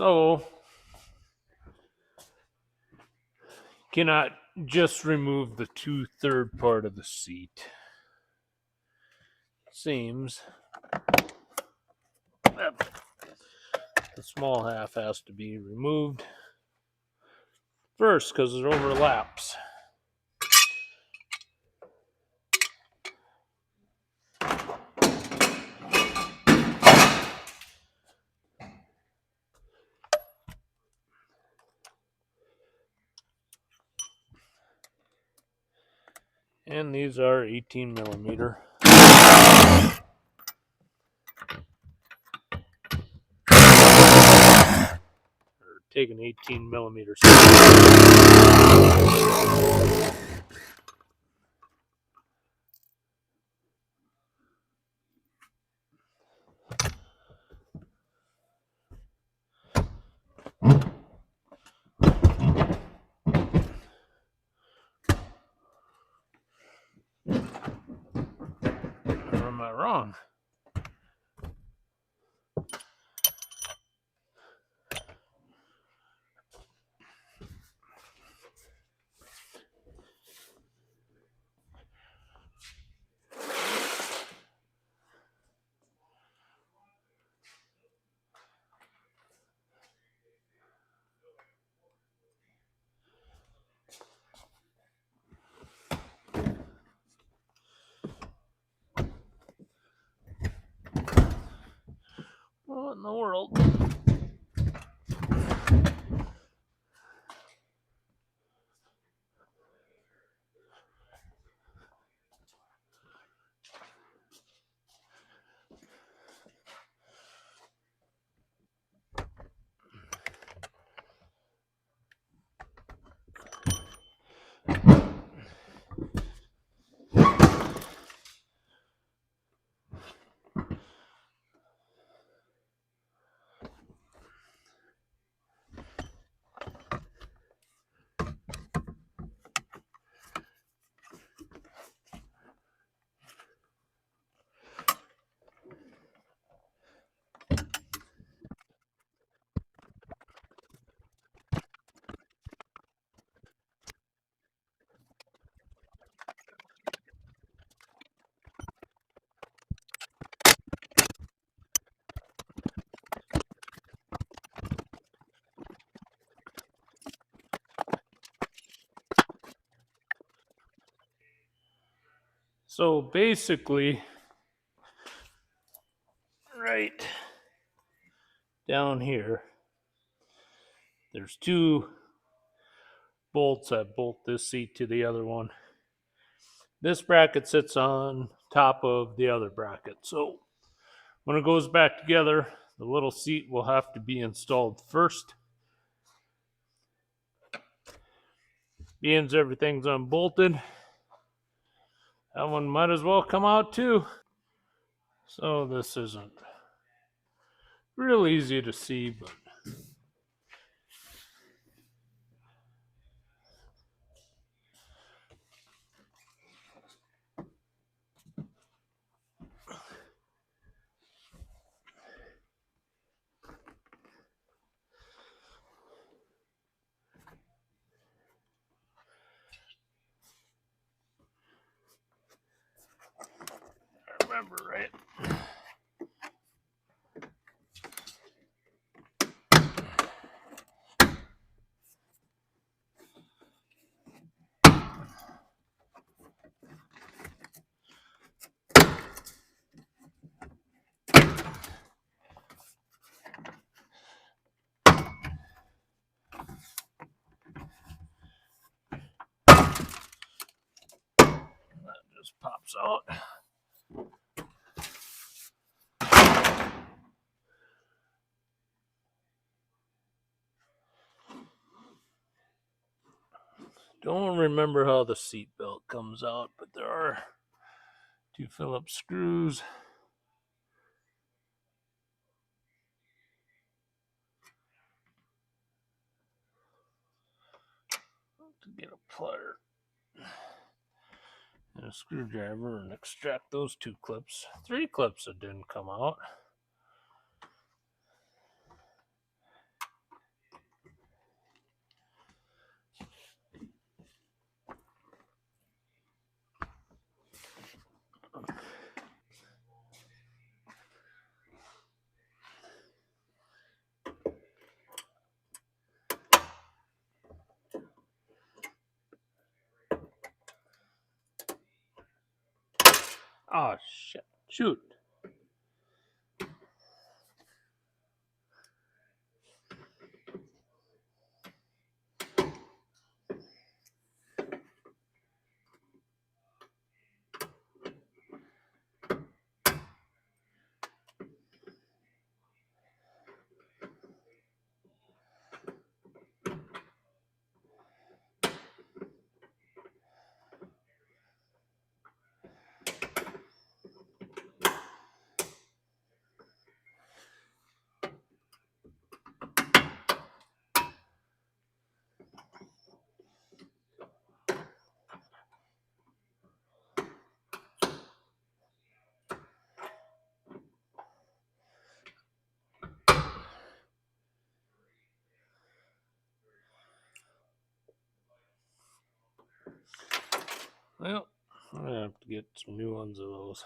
So, cannot just remove the 2/3 part of the seat. Seems that the small half has to be removed first because it overlaps. And these are 18 millimeter. Take an 18 millimeter. Or am I wrong? What in the world? So basically, right down here, there's two bolts that bolt this seat to the other one. This bracket sits on top of the other bracket. So when it goes back together, the little seat will have to be installed first. Being everything's unbolted, that one might as well come out too. So this isn't real easy to see, but I remember right. That just pops out. Don't remember how the seat belt comes out, but there are two Phillips screws. To get a plier and a screwdriver and extract those two clips. 3 clips that didn't come out. Oh, shit. Shoot. Well, I'm gonna have to get some new ones of those.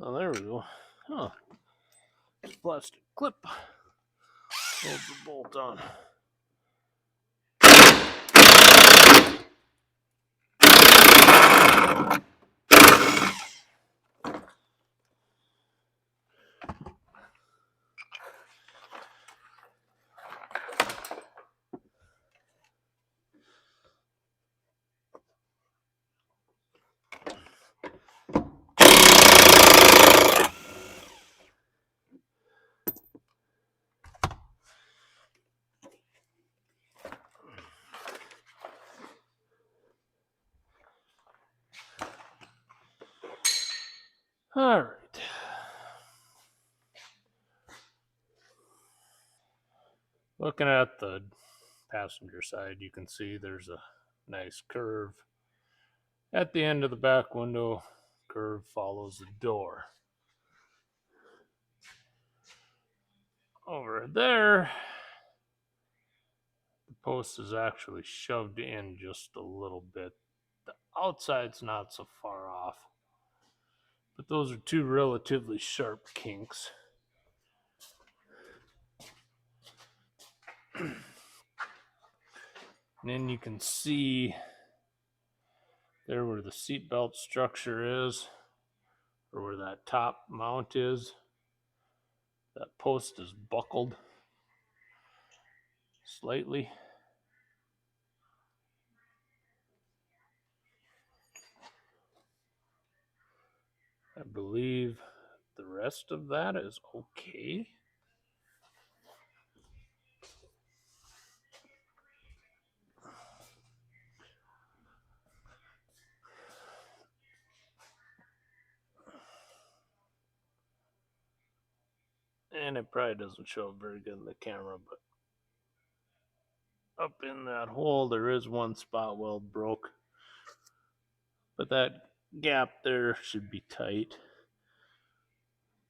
Oh, there we go. Huh. Plastic clip. Holds the bolt on. All right. Looking at the passenger side, you can see there's a nice curve. At the end of the back window, curve follows the door. Over there, the post is actually shoved in just a little bit. The outside's not so far off, but those are two relatively sharp kinks. And then you can see there where the seatbelt structure is, or where that top mount is. That post is buckled slightly. I believe the rest of that is okay. And it probably doesn't show up very good in the camera, but up in that hole there is one spot weld broke. But that gap there should be tight.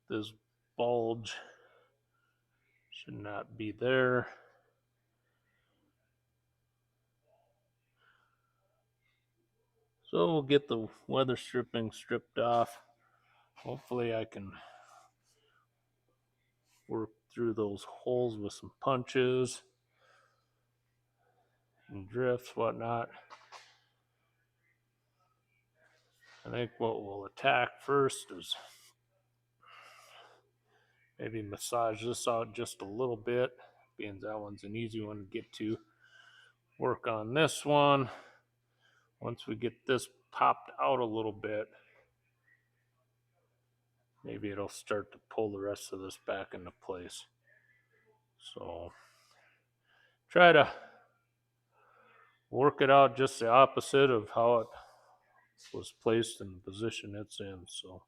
This bulge should not be there. So we'll get the weather stripping stripped off. Hopefully I can work through those holes with some punches and drifts, whatnot. I think what we'll attack first is maybe massage this out just a little bit, being that one's an easy one to get to. Work on this one. Once we get this popped out a little bit, maybe it'll start to pull the rest of this back into place. So try to work it out just the opposite of how it was placed in the position it's in. So